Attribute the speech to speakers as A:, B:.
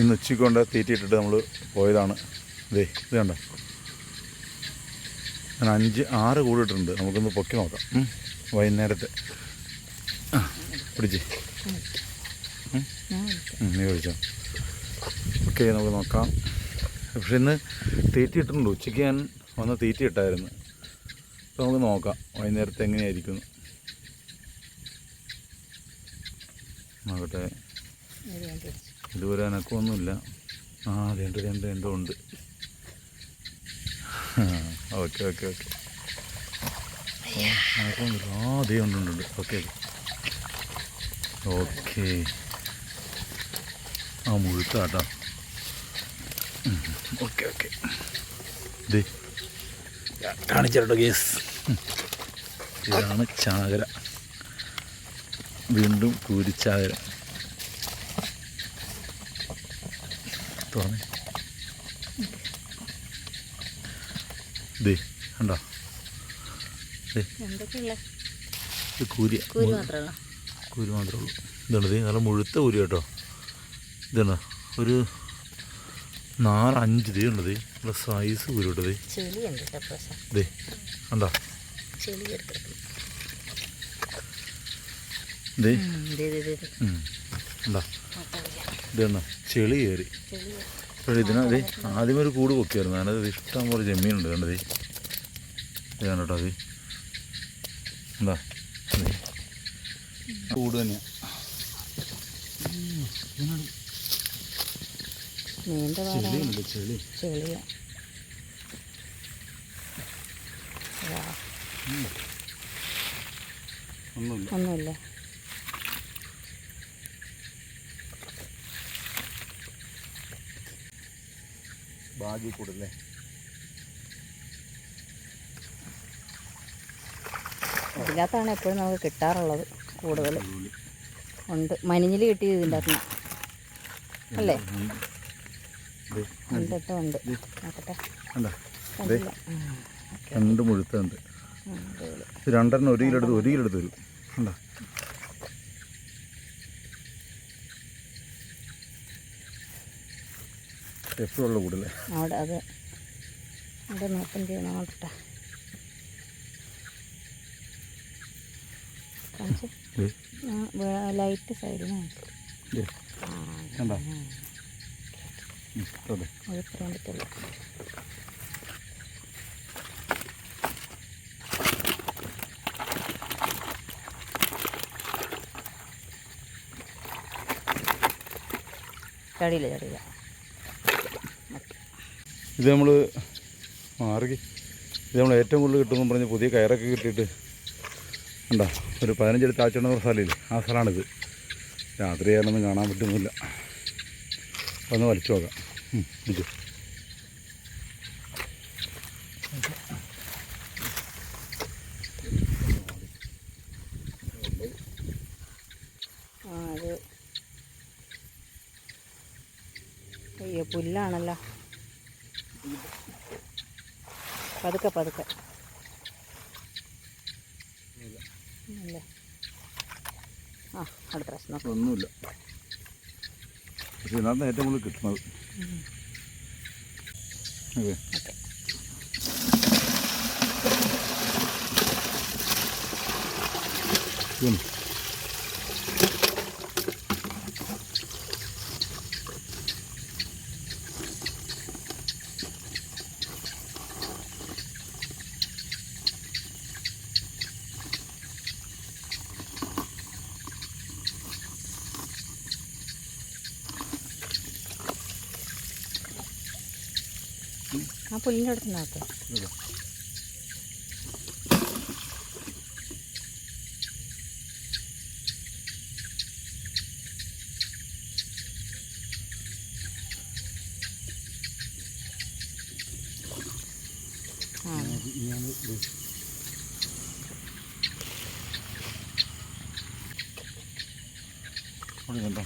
A: ഇന്ന് ഉച്ചയ്ക്ക് കൊണ്ട് തീറ്റിയിട്ടിട്ട് നമ്മൾ പോയതാണ്. ഇത് കണ്ടോ, ഞാൻ 5-6 കൂടിയിട്ടുണ്ട്. നമുക്കൊന്ന് പൊക്കി നോക്കാം വൈകുന്നേരത്തെ. പിടിച്ച് നീ കഴിച്ചോ. ഓക്കെ, നമുക്ക് നോക്കാം. പക്ഷെ ഇന്ന് തീറ്റിയിട്ടുണ്ട്. ഉച്ചയ്ക്ക് ഞാൻ വന്ന് തീറ്റിയിട്ടായിരുന്നു. അപ്പോൾ നമുക്ക് നോക്കാം വൈകുന്നേരത്തെ എങ്ങനെയായിരിക്കും നോക്കട്ടെ. ഇതുവരെ അനക്കമൊന്നുമില്ല. രണ്ടോ ഉണ്ട്. ഓക്കെ ഓക്കെ ഓക്കെ, അനക്കമൊന്നുമില്ല. അതേ ഉണ്ട്. ഓക്കെ ഓക്കെ, മുഴുത്താട്ടോ. ഓക്കെ ഓക്കെ, ഇത് കാണിച്ചോ കേസ്. ഇതാണ് ചാകര, വീണ്ടും കൂരിച്ചാകര. തുറന്നേ, ദേ കണ്ടോ, ഇത് കൂരി മാത്രമേ ഉള്ളൂ. ഇതുണ്ട്, നല്ല മുഴുത്ത കൂരി കേട്ടോ. ഇതുണ്ടോ, ഒരു 4-5 ദേ ഉണ്ട്. നല്ല സൈസ് കൂരി കേട്ടത്. ദേ കണ്ടോ, ദേ കണ്ടോ, ഇതെണ്ണ ചെളി കയറി. പക്ഷേ ഇതിനത് ആദ്യമേ ഒരു കൂട് പൊക്കിയായിരുന്നു. ഞാനത് ഇഷ്ടം പോലെ ചെമ്മീനുണ്ട്. കണ്ടത് ഇതാണ് കേട്ടോ. അത് എന്താ കൂട് തന്നെയാണ്. ചെളിയുണ്ട്, ചെളി. ഒന്നുമില്ല. ബാഗി കൂടല്ലേ.
B: ഇതിനകത്താണ് എപ്പോഴും നമുക്ക് കിട്ടാറുള്ളത് കൂടുതൽ. ഉണ്ട്, മനിഞ്ഞിൽ കിട്ടിയത് ഇതിൻ്റെ അകത്ത് അല്ലേ? ഉണ്ട്. നോക്കട്ടെ,
A: രണ്ട് മുഴുത്തുണ്ട്. 2 1 കിലോ എടുത്ത് വരും. കണ്ടോ, എപ്പോഴുള്ള കൂടല്ലേ
B: അവിടെ. അത് അവിടെ നോക്കം ചെയ്യണം. നോക്കട്ടെ, ലൈറ്റ് സൈഡിന്
A: കണ്ടോ.
B: പറയാൻ പറ്റില്ല. ചടിയില്ല.
A: ഇത് നമ്മൾ ഏറ്റവും കൂടുതൽ കിട്ടുമെന്ന് പറഞ്ഞ് പുതിയ കയറൊക്കെ കിട്ടിയിട്ട് ഉണ്ടോ, ഒരു 15 എടുത്ത് ആച്ചെണ്ണ സ്ഥലമില്ല, ആ സ്ഥലമാണിത്. രാത്രി ആയാലൊന്നും കാണാൻ പറ്റുന്നില്ല. ഒന്ന് വലിച്ചു നോക്കാം. ഇത്
B: അയ്യോ, പുല്ലാണല്ലോ. പതുക്കെ അല്ലേ. അടുത്ത പ്രശ്നം
A: ഒന്നുമില്ല. പക്ഷെ ഇതിനകത്ത് ഏറ്റവും കൂടുതൽ കിട്ടുന്നത്. ഓക്കെ,
B: ആ പുല്ലിൻ്റെ അടുത്ത് നോക്കാം.
A: കണ്ടോ.